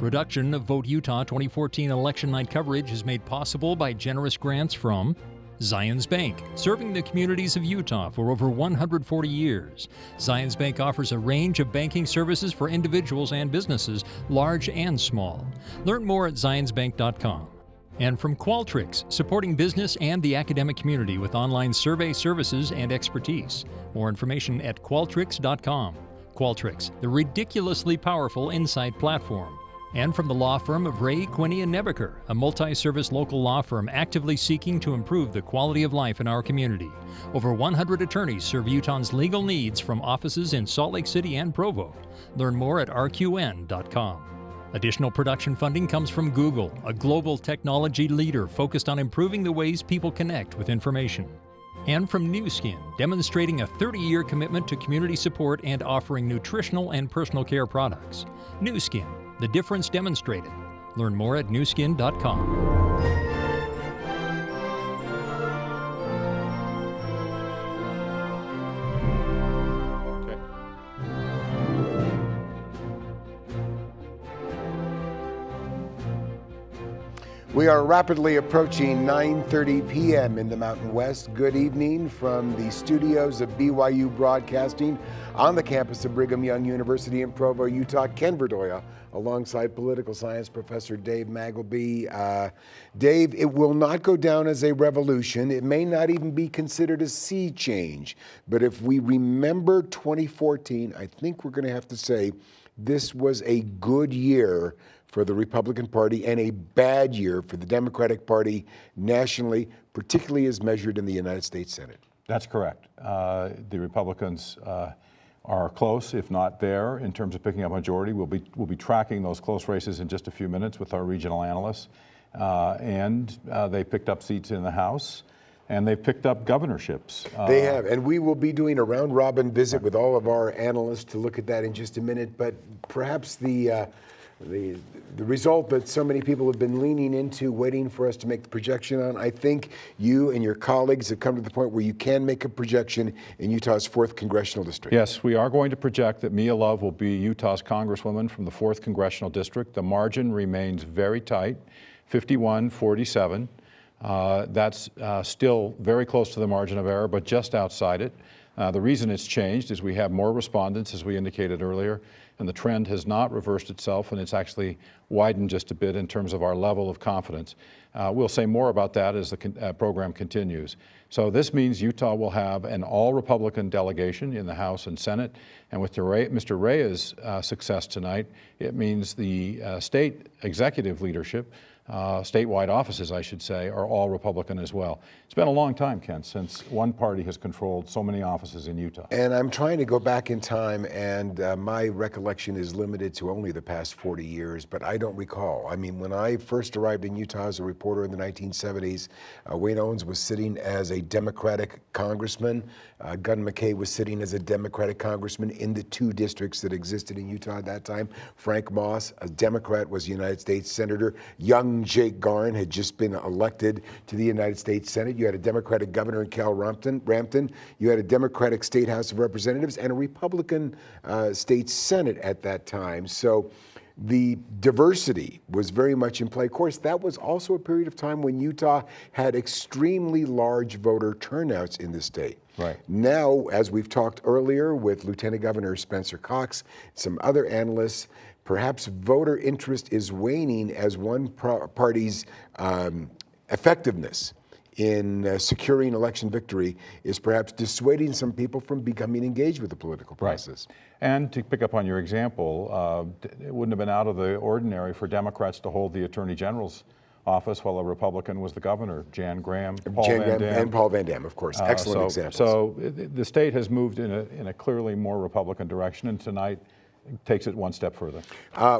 Production of Vote Utah 2014 election night coverage is made possible by generous grants from Zions Bank, serving the communities of Utah for over 140 years. Zions Bank offers a range of banking services for individuals and businesses, large and small. Learn more at zionsbank.com. And from Qualtrics, supporting business and the academic community with online survey services and expertise. More information at qualtrics.com. Qualtrics, the ridiculously powerful insight platform. And from the law firm of Ray, Quinney & Nebeker, a multi-service local law firm actively seeking to improve the quality of life in our community. Over 100 attorneys serve Utahns' legal needs from offices in Salt Lake City and Provo. Learn more at rqn.com. Additional production funding comes from Google, a global technology leader focused on improving the ways people connect with information. And from Nu Skin, demonstrating a 30-year commitment to community support and offering nutritional and personal care products. Nu Skin, the difference demonstrated. Learn more at nuskin.com. We are rapidly approaching 9:30 p.m. in the Mountain West. Good evening from the studios of BYU Broadcasting on the campus of Brigham Young University in Provo, Utah. Ken Verdoia, alongside political science professor Dave Magleby. Dave, it will not go down as a revolution. It may not even be considered a sea change. But if we remember 2014, I think we're going to have to say this was a good year for the Republican Party and a bad year for the Democratic Party nationally, particularly as measured in the United States Senate. That's correct. The Republicans are close, if not there, in terms of picking up a majority. We'll be tracking those close races in just a few minutes with our regional analysts. They picked up seats in the House, and they've picked up governorships. They have, and we will be doing a round-robin visit with all of our analysts to look at that in just a minute. But perhaps the result that so many people have been leaning into, waiting for us to make the projection on, I think you and your colleagues have come to the point where you can make a projection in Utah's 4th Congressional District. Yes, we are going to project that Mia Love will be Utah's Congresswoman from the 4th Congressional District. The margin remains very tight, 51-47. That's still very close to the margin of error, but just outside it. The reason it's changed is we have more respondents, as we indicated earlier, and the trend has not reversed itself, and it's actually widened just a bit in terms of our level of confidence. We'll say more about that as the program continues. So this means Utah will have an all-Republican delegation in the House and Senate, and with Mr. Rea's success tonight, it means the state executive leadership, statewide offices, I should say, are all Republican as well. It's been a long time, Ken, since one party has controlled so many offices in Utah. And I'm trying to go back in time, and my recollection is limited to only the past 40 years, but I don't recall. I mean, when I first arrived in Utah as a reporter in the 1970s, Wayne Owens was sitting as a Democratic congressman. Gunn McKay was sitting as a Democratic congressman in the 2 districts that existed in Utah at that time. Frank Moss, a Democrat, was a United States Senator. Young Jake Garn had just been elected to the United States Senate. You had a Democratic governor in Cal Rampton. You had a Democratic State House of Representatives and a Republican state Senate at that time. So the diversity was very much in play. Of course, that was also a period of time when Utah had extremely large voter turnouts in the state. Right. Now, as we've talked earlier with Lieutenant Governor Spencer Cox, some other analysts, perhaps voter interest is waning as one party's effectiveness in securing election victory is perhaps dissuading some people from becoming engaged with the political process. Right. And to pick up on your example, it wouldn't have been out of the ordinary for Democrats to hold the Attorney General's office while a Republican was the governor. Jan Graham, Paul Van Dam. And Paul Van Dam, of course. Excellent examples. So the state has moved in a clearly more Republican direction, and tonight takes it one step further.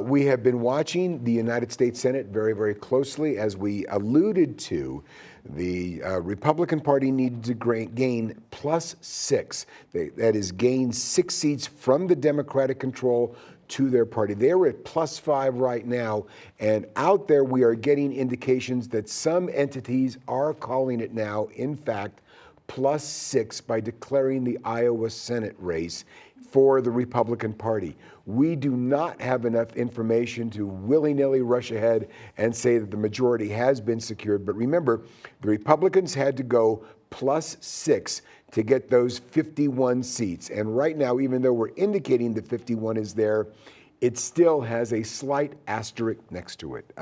We have been watching the United States Senate very, very closely. As we alluded to, the Republican Party needed to gain +6. That is, gain 6 seats from the Democratic control to their party. They're at +5 right now, and out there we are getting indications that some entities are calling it now, in fact, +6 by declaring the Iowa Senate race for the Republican Party. We do not have enough information to willy-nilly rush ahead and say that the majority has been secured. But remember, the Republicans had to go +6 to get those 51 seats. And right now, even though we're indicating the 51 is there, it still has a slight asterisk next to it.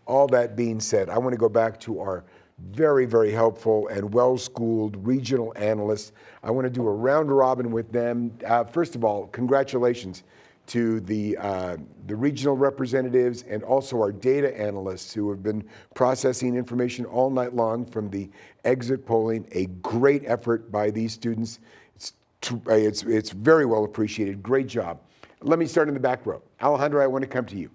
All that being said, I want to go back to our very, very helpful and well-schooled regional analysts. I want to do a round robin with them. First of all, congratulations to the regional representatives and also our data analysts who have been processing information all night long from the exit polling. A great effort by these students. It's very well appreciated. Great job. Let me start in the back row. Alejandra, I want to come to you.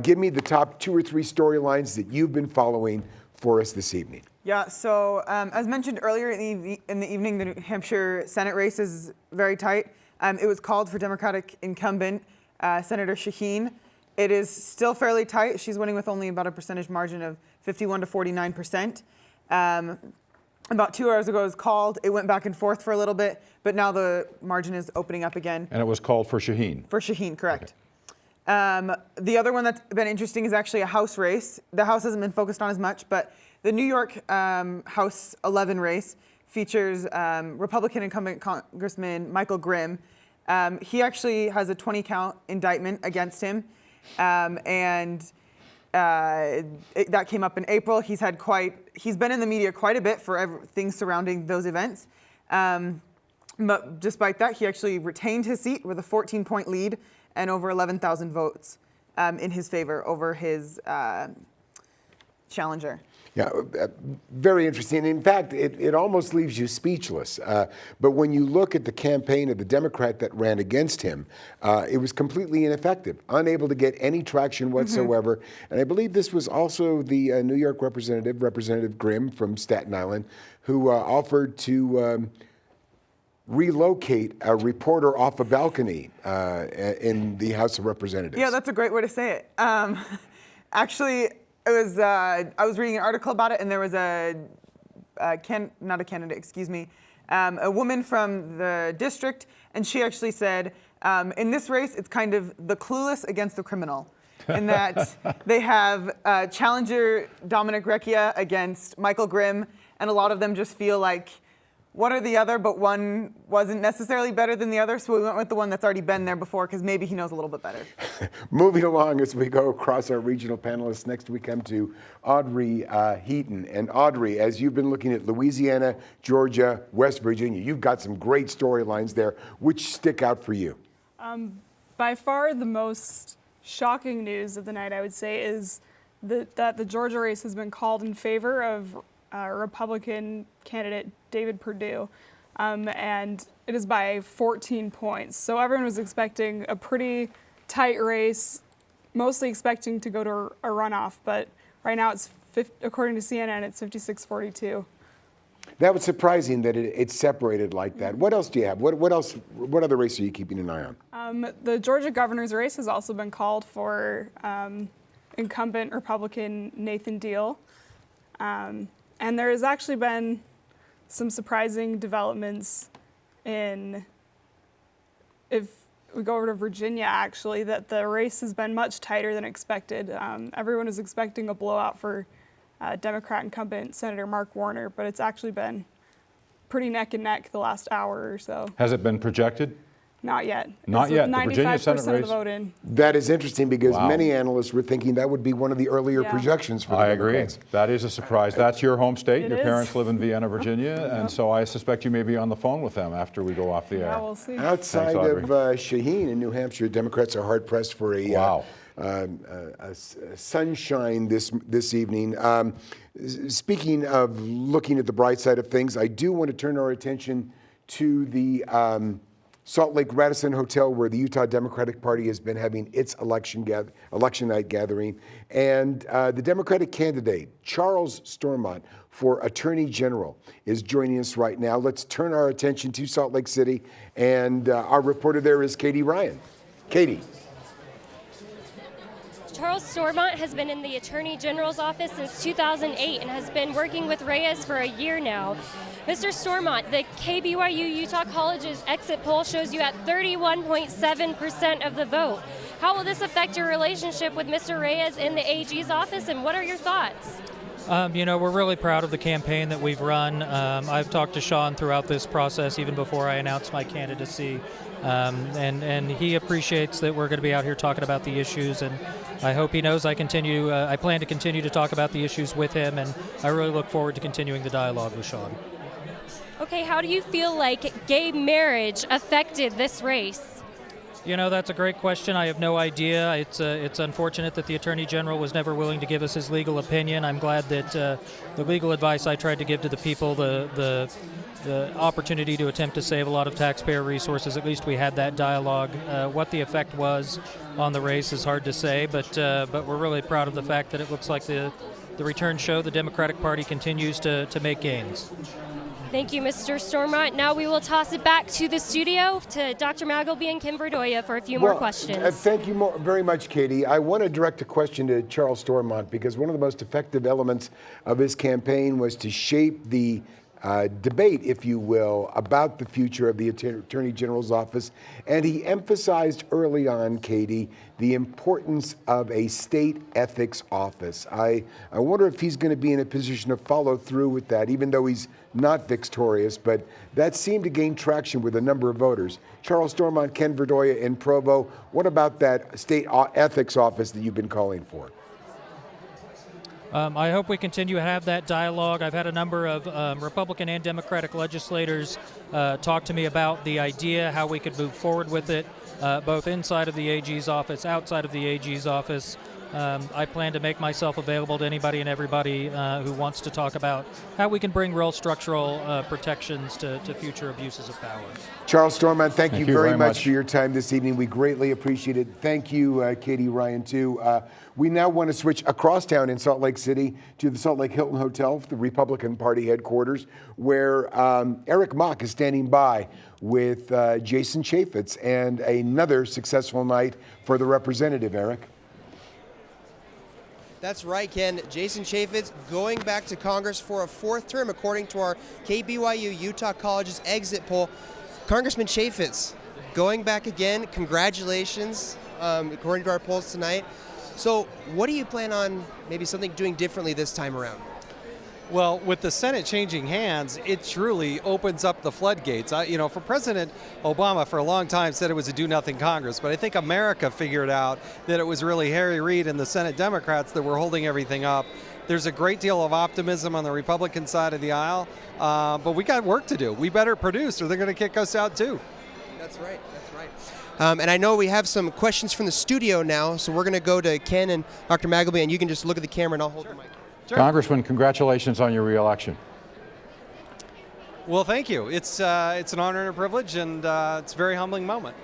Give me the top 2 or 3 storylines that you've been following for us this evening. Yeah, so as mentioned earlier in the evening, the New Hampshire Senate race is very tight. It was called for Democratic incumbent Senator Shaheen. It is still fairly tight. She's winning with only about a percentage margin of 51 to 49%. About 2 hours ago it was called. It went back and forth for a little bit, but now the margin is opening up again. And it was called for Shaheen? For Shaheen, correct. Okay. The other one that's been interesting is actually a House race. The House hasn't been focused on as much, but the New York House 11 race features Republican incumbent Congressman Michael Grimm. He actually has a 20-count indictment against him, and that came up in April. He's been in the media quite a bit for things surrounding those events. But despite that, he actually retained his seat with a 14-point lead and over 11,000 votes in his favor over his challenger. Yeah, very interesting. In fact, it almost leaves you speechless. But when you look at the campaign of the Democrat that ran against him, it was completely ineffective, unable to get any traction whatsoever. Mm-hmm. And I believe this was also the New York representative, Representative Grimm from Staten Island, who offered to relocate a reporter off a balcony in the House of Representatives. Yeah, that's a great way to say it. Actually, it was I was reading an article about it, and there was a woman from the district, and she actually said, in this race, it's kind of the clueless against the criminal, in that they have challenger Dominic Recchia against Michael Grimm, and a lot of them just feel like one or the other, but one wasn't necessarily better than the other, so we went with the one that's already been there before because maybe he knows a little bit better. Moving along as we go across our regional panelists, next we come to Audrey Heaton. And Audrey, as you've been looking at Louisiana, Georgia, West Virginia, you've got some great storylines there. Which stick out for you? By far the most shocking news of the night, I would say, is that the Georgia race has been called in favor of Republican candidate David Perdue, and it is by 14 points. So everyone was expecting a pretty tight race, mostly expecting to go to a runoff, but right now it's, according to CNN, it's 56-42. That was surprising that it's separated like that. What else do you have? What else? What other race are you keeping an eye on? The Georgia governor's race has also been called for incumbent Republican Nathan Deal. And there has actually been some surprising developments if we go over to Virginia, actually, that the race has been much tighter than expected. Everyone was expecting a blowout for Democrat incumbent Senator Mark Warner, but it's actually been pretty neck and neck the last hour or so. Has it been projected? Not yet. Not yet. The Virginia 95% Senate of the race? vote in. That is interesting because many analysts were thinking that would be one of the earlier projections for the Democrats. I agree. That is a surprise. That's your home state. It Your is. Parents live in Vienna, Virginia, and so I suspect you may be on the phone with them after we go off the air. Yeah, we'll see. Outside Thanks, of Shaheen in New Hampshire, Democrats are hard pressed for a sunshine this evening. Speaking of looking at the bright side of things, I do want to turn our attention to the Salt Lake Radisson Hotel, where the Utah Democratic Party has been having its election night gathering. And the Democratic candidate, Charles Stormont, for Attorney General, is joining us right now. Let's turn our attention to Salt Lake City. And our reporter there is Katie Ryan. Katie. Charles Stormont has been in the Attorney General's office since 2008 and has been working with Reyes for a year now. Mr. Stormont, the KBYU Utah College's exit poll shows you at 31.7% of the vote. How will this affect your relationship with Mr. Reyes in the AG's office, and what are your thoughts? We're really proud of the campaign that we've run. I've talked to Sean throughout this process, even before I announced my candidacy, and he appreciates that we're going to be out here talking about the issues, and I hope he knows I plan to continue to talk about the issues with him, and I really look forward to continuing the dialogue with Sean. Okay, how do you feel like gay marriage affected this race? That's a great question. I have no idea. It's unfortunate that the Attorney General was never willing to give us his legal opinion. I'm glad that the legal advice I tried to give to the people, the opportunity to attempt to save a lot of taxpayer resources, at least we had that dialogue. What the effect was on the race is hard to say, but we're really proud of the fact that it looks like the returns show the Democratic Party continues to make gains. Thank you, Mr. Stormont. Now we will toss it back to the studio to Dr. Magleby and Ken Verdoia for a few more questions. Thank you very much, Katie. I want to direct a question to Charles Stormont because one of the most effective elements of his campaign was to shape the debate, if you will, about the future of the Attorney General's office. And he emphasized early on, Katie, the importance of a state ethics office. I wonder if he's going to be in a position to follow through with that, even though he's not victorious, but that seemed to gain traction with a number of voters. Charles Stormont, Ken Verdoia in Provo, what about that state ethics office that you've been calling for? I hope we continue to have that dialogue. I've had a number of Republican and Democratic legislators talk to me about the idea, how we could move forward with it, both inside of the AG's office, outside of the AG's office. I plan to make myself available to anybody and everybody who wants to talk about how we can bring real structural protections to future abuses of power. Charles Stormont, thank you very much for your time this evening. We greatly appreciate it. Thank you, Katie Ryan, too. We now want to switch across town in Salt Lake City to the Salt Lake Hilton Hotel, the Republican Party headquarters, where Eric Mock is standing by with Jason Chaffetz and another successful night for the representative, Eric. That's right, Ken. Jason Chaffetz going back to Congress for a fourth term, according to our KBYU Utah College's exit poll. Congressman Chaffetz going back again. Congratulations, according to our polls tonight. So what do you plan on maybe something doing differently this time around? Well, with the Senate changing hands, it truly opens up the floodgates. For President Obama for a long time said it was a do-nothing Congress, but I think America figured out that it was really Harry Reid and the Senate Democrats that were holding everything up. There's a great deal of optimism on the Republican side of the aisle, but we got work to do. We better produce or they're going to kick us out too. That's right. And I know we have some questions from the studio now, so we're going to go to Ken and Dr. Magleby, and you can just look at the camera and I'll hold the mic. Sure. Congressman, congratulations on your reelection. Well, thank you. It's an honor and a privilege, and it's a very humbling moment.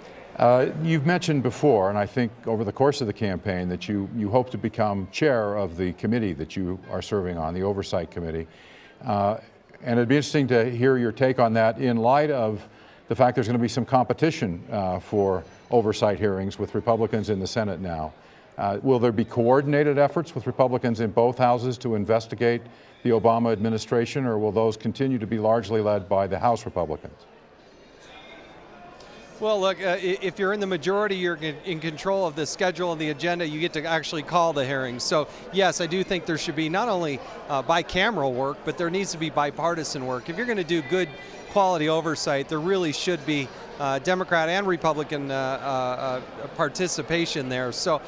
You've mentioned before, and I think over the course of the campaign, that you hope to become chair of the committee that you are serving on, the Oversight Committee. And it'd be interesting to hear your take on that in light of the fact there's going to be some competition for oversight hearings with Republicans in the Senate now. Will there be coordinated efforts with Republicans in both houses to investigate the Obama administration, or will those continue to be largely led by the House Republicans? Well, look, if you're in the majority, you're in control of the schedule and the agenda, you get to actually call the hearings. So, yes, I do think there should be not only bicameral work, but there needs to be bipartisan work. If you're going to do good quality oversight, there really should be Democrat and Republican participation there. So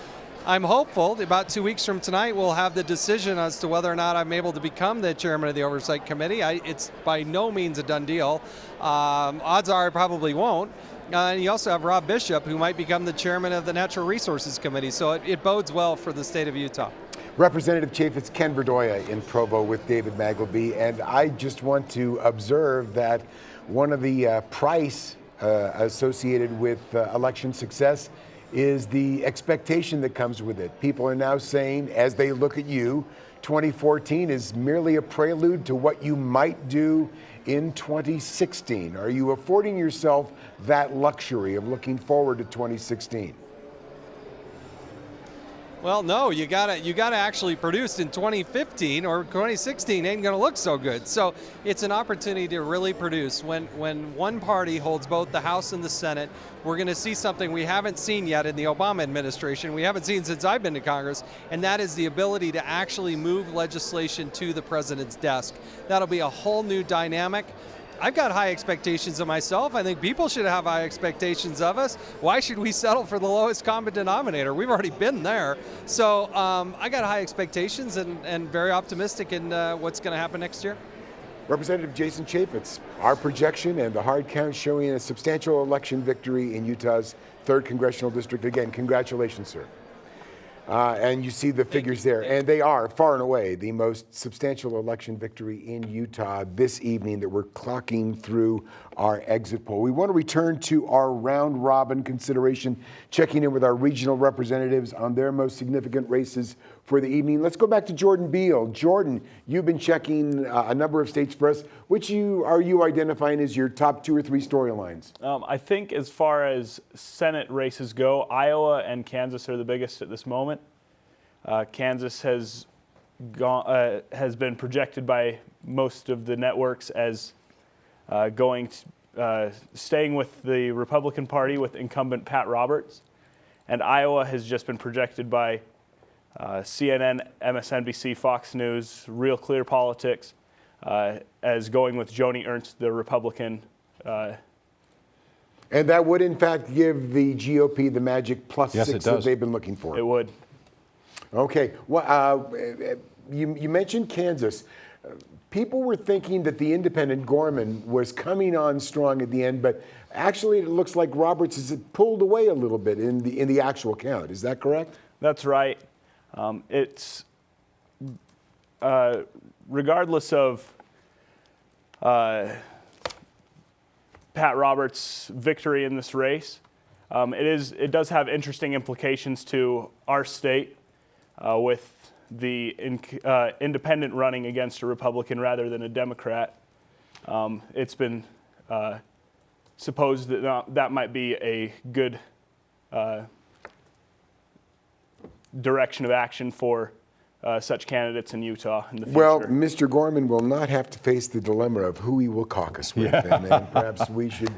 I'm hopeful that about 2 weeks from tonight we'll have the decision as to whether or not I'm able to become the chairman of the Oversight Committee. It's by no means a done deal. Odds are I probably won't. And you also have Rob Bishop, who might become the chairman of the Natural Resources Committee. So it bodes well for the state of Utah. Representative Chaffetz, Ken Verdoia in Provo with David Magleby. And I just want to observe that one of the price associated with election success is the expectation that comes with it. People are now saying, as they look at you, 2014 is merely a prelude to what you might do in 2016. Are you affording yourself that luxury of looking forward to 2016? Well, no, you gotta actually produce in 2015 or 2016 ain't gonna look so good. So it's an opportunity to really produce. When one party holds both the House and the Senate, we're gonna see something we haven't seen yet in the Obama administration. We haven't seen since I've been to Congress, and that is the ability to actually move legislation to the president's desk. That'll be a whole new dynamic. I've got high expectations of myself. I think people should have high expectations of us. Why should we settle for the lowest common denominator? We've already been there. So I got high expectations and very optimistic in what's going to happen next year. Representative Jason Chaffetz, our projection and the hard count showing a substantial election victory in Utah's 3rd Congressional District. Again, congratulations, sir. And you see the figures there, and they are far and away the most substantial election victory in Utah this evening that we're clocking through our exit poll. We want to return to our round robin consideration, checking in with our regional representatives on their most significant races for the evening. Let's go back to Jordan Beal. Jordan, you've been checking a number of states for us. Which are you identifying as your top 2 or 3 storylines? I think as far as Senate races go, Iowa and Kansas are the biggest at this moment. Kansas has been projected by most of the networks as staying with the Republican Party with incumbent Pat Roberts, and Iowa has just been projected by CNN, MSNBC, Fox News, Real Clear Politics, as going with Joni Ernst, the Republican. And that would, in fact, give the GOP the magic +6 that they've been looking for. It would. Okay. Well, you mentioned Kansas. People were thinking that the independent Gorman was coming on strong at the end, but actually it looks like Roberts has pulled away a little bit in the actual count. Is that correct? That's right. It's regardless of Pat Roberts' victory in this race, it does have interesting implications to our state with the independent running against a Republican rather than a Democrat. It's been supposed that that might be a good direction of action for such candidates in Utah in the future. Well, Mr. Gorman will not have to face the dilemma of who he will caucus with. And perhaps we should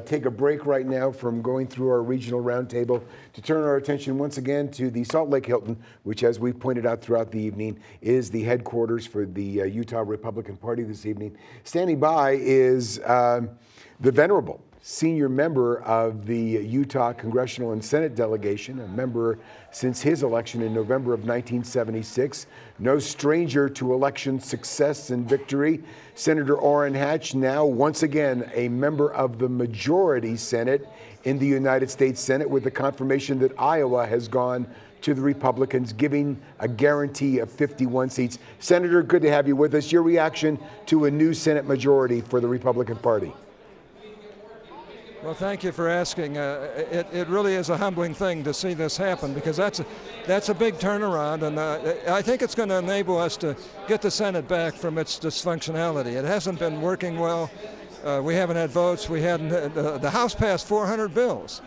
take a break right now from going through our regional roundtable to turn our attention once again to the Salt Lake Hilton, which, as we pointed out throughout the evening, is the headquarters for the Utah Republican Party this evening. Standing by is the venerable senior member of the Utah Congressional and Senate delegation, a member since his election in November of 1976. No stranger to election success and victory. Senator Orrin Hatch, now once again a member of the majority Senate in the United States Senate, with the confirmation that Iowa has gone to the Republicans, giving a guarantee of 51 seats. Senator, good to have you with us. Your reaction to a new Senate majority for the Republican Party? Well, thank you for asking. It really is a humbling thing to see this happen, because that's a big turnaround, and I think it's going to enable us to get the Senate back from its dysfunctionality. It hasn't been working well. We haven't had votes. The House passed 400 bills,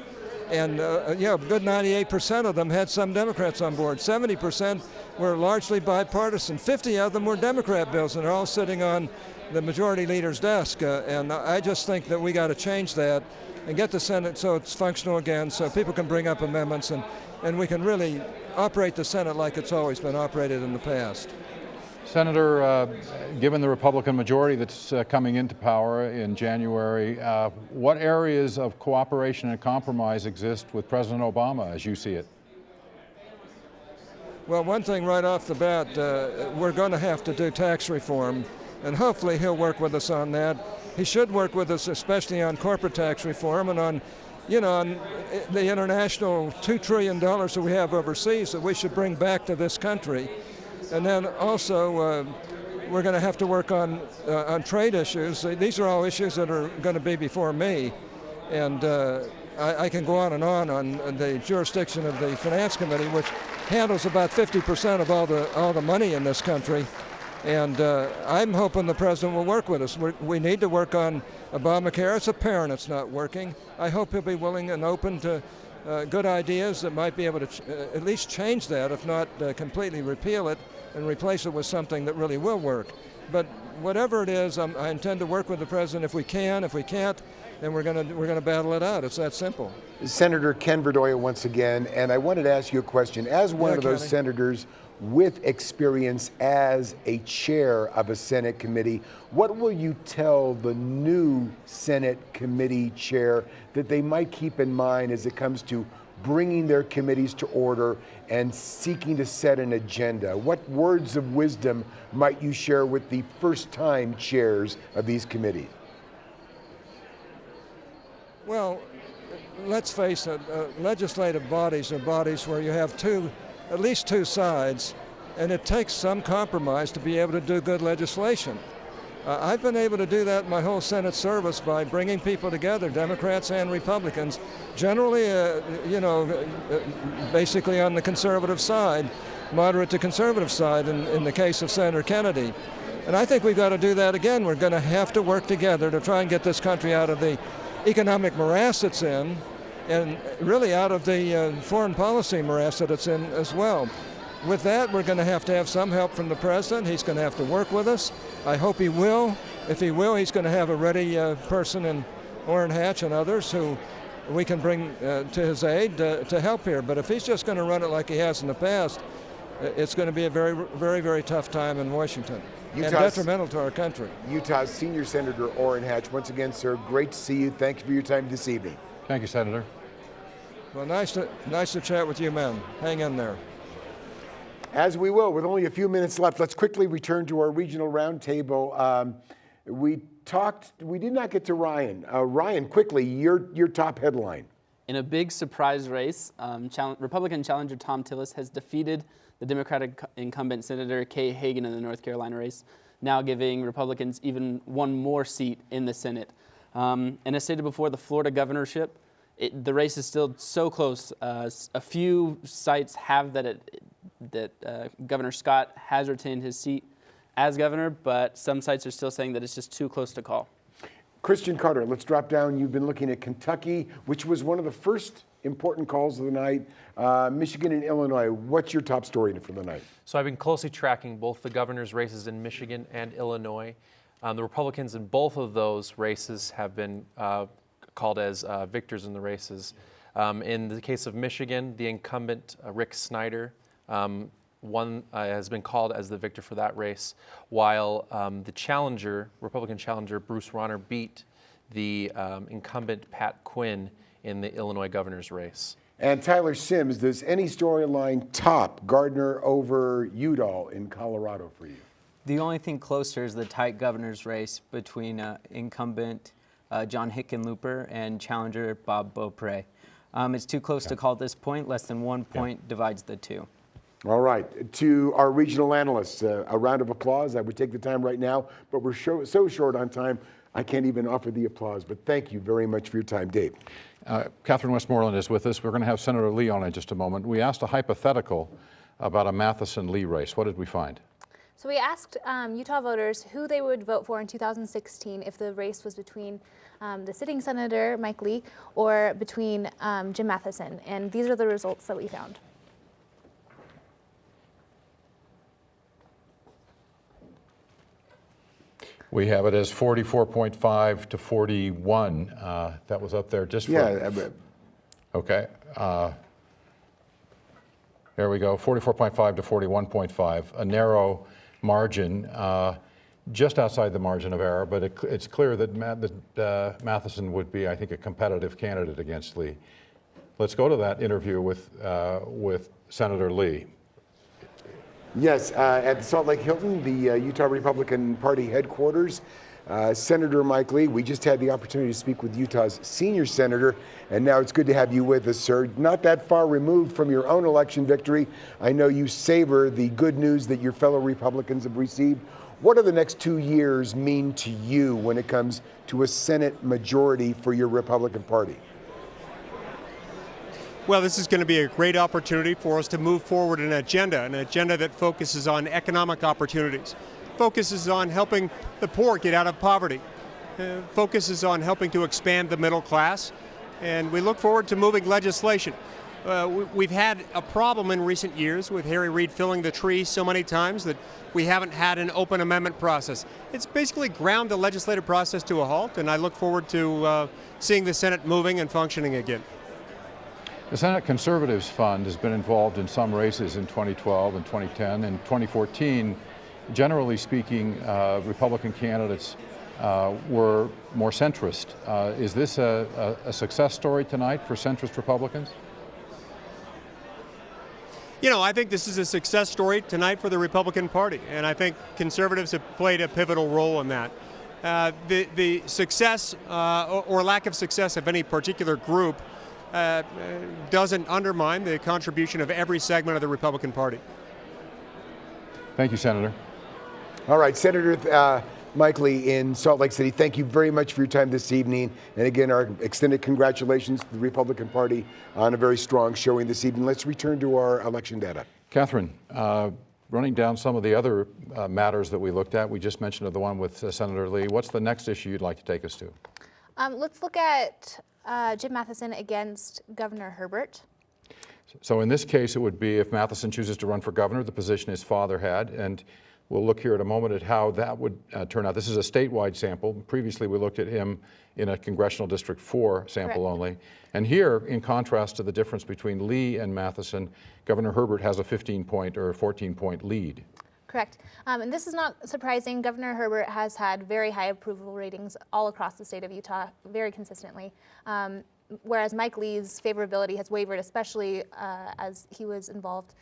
and a good 98% of them had some Democrats on board. 70% were largely bipartisan. 50 of them were Democrat bills, and they're all sitting on the majority leader's desk. And I just think that we got to change that and get the Senate so it's functional again, so people can bring up amendments, and we can really operate the Senate like it's always been operated in the past. Senator, given the Republican majority that's coming into power in January, what areas of cooperation and compromise exist with President Obama as you see it? Well, one thing right off the bat, we're going to have to do tax reform, and hopefully he'll work with us on that. He should work with us, especially on corporate tax reform and on the international $2 trillion that we have overseas that we should bring back to this country. And then also, we're going to have to work on trade issues. These are all issues that are going to be before me. And I can go on the jurisdiction of the Finance Committee, which handles about 50% of all the money in this country. And I'm hoping the president will work with us. We need to work on Obamacare. It's apparent it's not working. I hope he'll be willing and open to good ideas that might be able to at least change that, if not completely repeal it and replace it with something that really will work. But whatever it is, I intend to work with the president if we can. If we can't, then we're gonna battle it out. It's that simple. Senator Ken Verdoia once again, and I wanted to ask you a question. As one of those Kenny. senators with experience as a chair of a Senate committee, what will you tell the new Senate committee chair that they might keep in mind as it comes to bringing their committees to order and seeking to set an agenda? What words of wisdom might you share with the first-time chairs of these committees? Well, let's face it, legislative bodies are bodies where you have at least two sides, and it takes some compromise to be able to do good legislation. I've been able to do that in my whole Senate service by bringing people together, Democrats and Republicans, generally, basically on the conservative side, moderate to conservative side in the case of Senator Kennedy. And I think we've got to do that again. We're going to have to work together to try and get this country out of the economic morass it's in, and really out of the foreign policy morass that it's in as well. With that, we're going to have some help from the president. He's going to have to work with us. I hope he will. If he will, he's going to have a ready person in Orrin Hatch and others who we can bring to his aid to help here. But if he's just going to run it like he has in the past, it's going to be a very, very, very tough time in Washington and detrimental to our country. Utah's Senior Senator Orrin Hatch, once again, sir, great to see you. Thank you for your time this evening. Thank you, Senator. Well, nice to chat with you men. Hang in there. As we will, with only a few minutes left, let's quickly return to our regional roundtable. We did not get to Ryan. Ryan, quickly, your top headline. In a big surprise race, Republican challenger Tom Tillis has defeated the Democratic incumbent Senator Kay Hagan in the North Carolina race, now giving Republicans even one more seat in the Senate. And as stated before, the Florida governorship, the race is still so close. A few sites have that Governor Scott has retained his seat as governor, but some sites are still saying that it's just too close to call. Christian Carter, let's drop down. You've been looking at Kentucky, which was one of the first important calls of the night. Michigan and Illinois, what's your top story for the night? So I've been closely tracking both the governor's races in Michigan and Illinois. The Republicans in both of those races have been called as victors in the races. In the case of Michigan, the incumbent Rick Snyder has been called as the victor for that race, while the Republican challenger Bruce Rauner beat the incumbent Pat Quinn in the Illinois governor's race. And Tyler Sims, does any storyline top Gardner over Udall in Colorado for you? The only thing closer is the tight governor's race between incumbent John Hickenlooper and challenger Bob Beaupre. It's too close to call at this point. Less than 1 point divides the two. All right, to our regional analysts, a round of applause. I would take the time right now, but we're so short on time, I can't even offer the applause, but thank you very much for your time. Dave. Catherine Westmoreland is with us. We're going to have Senator Lee on in just a moment. We asked a hypothetical about a Matheson-Lee race. What did we find? So we asked Utah voters who they would vote for in 2016 if the race was between the sitting Senator Mike Lee or between Jim Matheson, and these are the results that we found. We have it as 44.5 to 41. That was up there just for... Yeah. Okay. There we go, 44.5 to 41.5. A narrow margin, just outside the margin of error, but it's clear that Matheson would be, I think, a competitive candidate against Lee. Let's go to that interview with Senator Lee. Yes, at Salt Lake Hilton, the Utah Republican Party headquarters, Senator Mike Lee, we just had the opportunity to speak with Utah's senior senator, and now it's good to have you with us, sir. Not that far removed from your own election victory, I know you savor the good news that your fellow Republicans have received. What do the next 2 years mean to you when it comes to a Senate majority for your Republican Party? Well, this is going to be a great opportunity for us to move forward an agenda that focuses on economic opportunities, focuses on helping the poor get out of poverty, focuses on helping to expand the middle class, and we look forward to moving legislation. We've had a problem in recent years with Harry Reid filling the tree so many times that we haven't had an open amendment process. It's basically ground the legislative process to a halt, and I look forward to seeing the Senate moving and functioning again. The Senate Conservatives Fund has been involved in some races in 2012 and 2010. In 2014, generally speaking, Republican candidates were more centrist. Is this a success story tonight for centrist Republicans? You know, I think this is a success story tonight for the Republican Party, and I think conservatives have played a pivotal role in that. The success or lack of success of any particular group doesn't undermine the contribution of every segment of the Republican Party. Thank you, Senator. All right, Senator Magleby in Salt Lake City, thank you very much for your time this evening. And again, our extended congratulations to the Republican Party on a very strong showing this evening. Let's return to our election data. Catherine, running down some of the other matters that we looked at, we just mentioned the one with Senator Lee. What's the next issue you'd like to take us to? Let's look at Jim Matheson against Governor Herbert. So in this case, it would be if Matheson chooses to run for governor, the position his father had, and we'll look here at a moment at how that would turn out. This is a statewide sample. Previously, we looked at him in a Congressional District 4 sample Correct. only. And here, in contrast to the difference between Lee and Matheson, Governor Herbert has a 15-point or 14-point lead. Correct. And this is not surprising. Governor Herbert has had very high approval ratings all across the state of Utah, very consistently. Whereas Mike Lee's favorability has wavered, especially as he was involved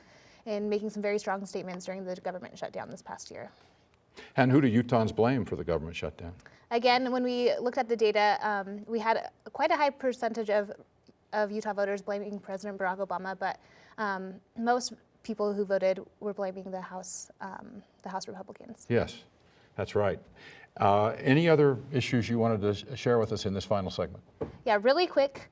in making some very strong statements during the government shutdown this past year. And who do Utahns blame for the government shutdown? Again, when we looked at the data, we had quite a high percentage of Utah voters blaming President Barack Obama, but most people who voted were blaming the House Republicans. Yes, that's right. Any other issues you wanted to share with us in this final segment? Yeah, really quick.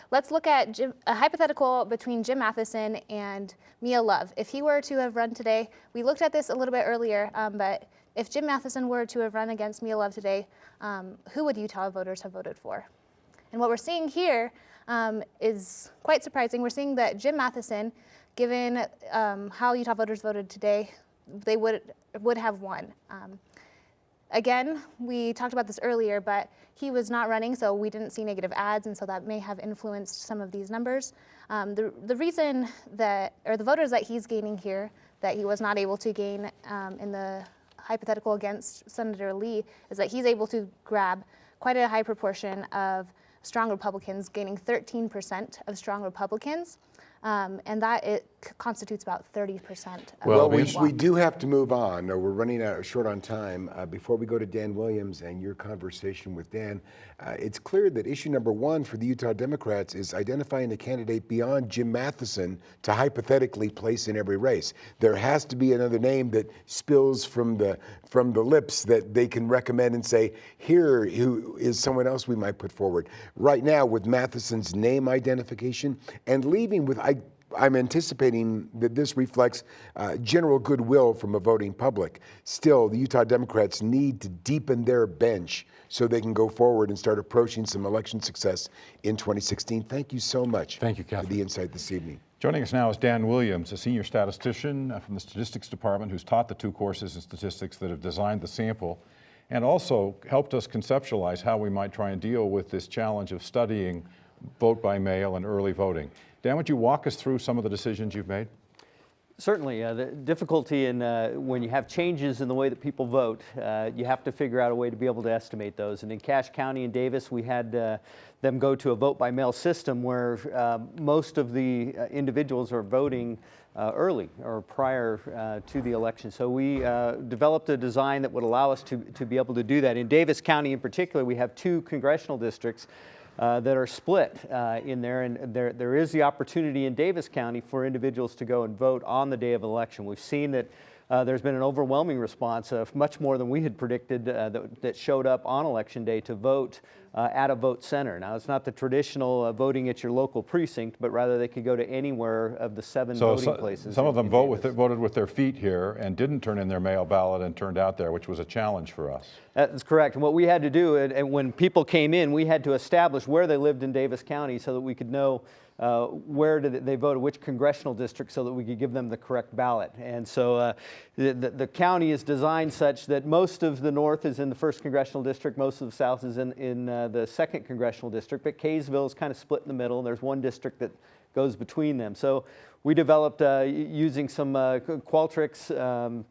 Let's look at a hypothetical between Jim Matheson and Mia Love. If he were to have run today, we looked at this a little bit earlier, but if Jim Matheson were to have run against Mia Love today, who would Utah voters have voted for? And what we're seeing here is quite surprising. We're seeing that Jim Matheson, given how Utah voters voted today, they would have won. Again, we talked about this earlier, but he was not running, so we didn't see negative ads, and so that may have influenced some of these numbers. The reason that, or the voters that he's gaining here, that he was not able to gain in the hypothetical against Senator Lee, is that he's able to grab quite a high proportion of strong Republicans, gaining 13% of strong Republicans. And that it constitutes about 30%. Well, we do have to move on. We're running short on time. Before we go to Dan Williams and your conversation with Dan, it's clear that issue number one for the Utah Democrats is identifying a candidate beyond Jim Matheson to hypothetically place in every race. There has to be another name that spills from the lips that they can recommend and say, here who is someone else we might put forward. Right now, with Matheson's name identification and leaving with I'm anticipating that this reflects general goodwill from a voting public. Still, the Utah Democrats need to deepen their bench so they can go forward and start approaching some election success in 2016. Thank you so much. Thank you, Catherine, for the insight this evening. Joining us now is Dan Williams, a senior statistician from the Statistics Department who's taught the two courses in statistics that have designed the sample and also helped us conceptualize how we might try and deal with this challenge of studying vote by mail and early voting. Dan, would you walk us through some of the decisions you've made? Certainly. The difficulty in when you have changes in the way that people vote, you have to figure out a way to be able to estimate those. And in Cache County and Davis, we had them go to a vote-by-mail system where most of the individuals are voting early or prior to the election. So we developed a design that would allow us to be able to do that. In Davis County in particular, we have two congressional districts that are split in there, and there is the opportunity in Davis County for individuals to go and vote on the day of election. We've seen that there's been an overwhelming response of much more than we had predicted that showed up on Election Day to vote at a vote center. Now, it's not the traditional voting at your local precinct, but rather they could go to anywhere of the 7 voting places. Some of them voted with their feet here and didn't turn in their mail ballot and turned out there, which was a challenge for us. That's correct. And what we had to do, and when people came in, we had to establish where they lived in Davis County so that we could know where did they vote, which congressional district, so that we could give them the correct ballot. And so the county is designed such that most of the north is in the 1st congressional district, most of the south is in the 2nd congressional district, but Kaysville is kind of split in the middle. There's one district that goes between them. So we developed, using some Qualtrics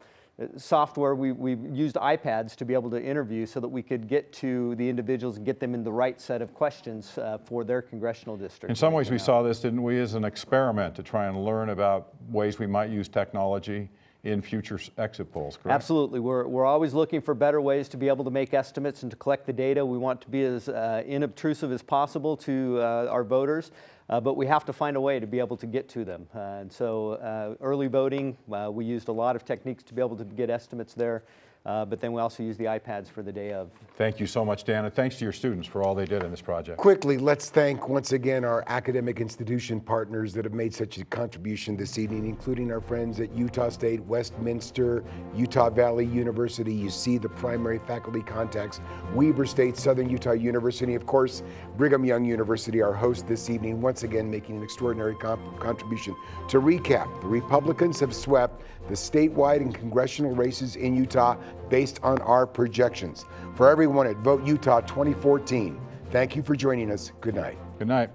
software, we used iPads to be able to interview so that we could get to the individuals and get them in the right set of questions for their congressional district. In some ways we saw this, didn't we, as an experiment to try and learn about ways we might use technology in future exit polls, correct? Absolutely. We're always looking for better ways to be able to make estimates and to collect the data. We want to be as inobtrusive as possible to our voters. But we have to find a way to be able to get to them. And so early voting, we used a lot of techniques to be able to get estimates there. But then we also use the iPads for the day of. Thank you so much, Dan, and thanks to your students for all they did in this project. Quickly, let's thank once again our academic institution partners that have made such a contribution this evening, including our friends at Utah State, Westminster, Utah Valley University. You see the primary faculty contacts, Weber State, Southern Utah University, of course, Brigham Young University, our host this evening, once again making an extraordinary contribution. To recap, the Republicans have swept the statewide and congressional races in Utah based on our projections. For everyone at Vote Utah 2014, thank you for joining us. Good night. Good night.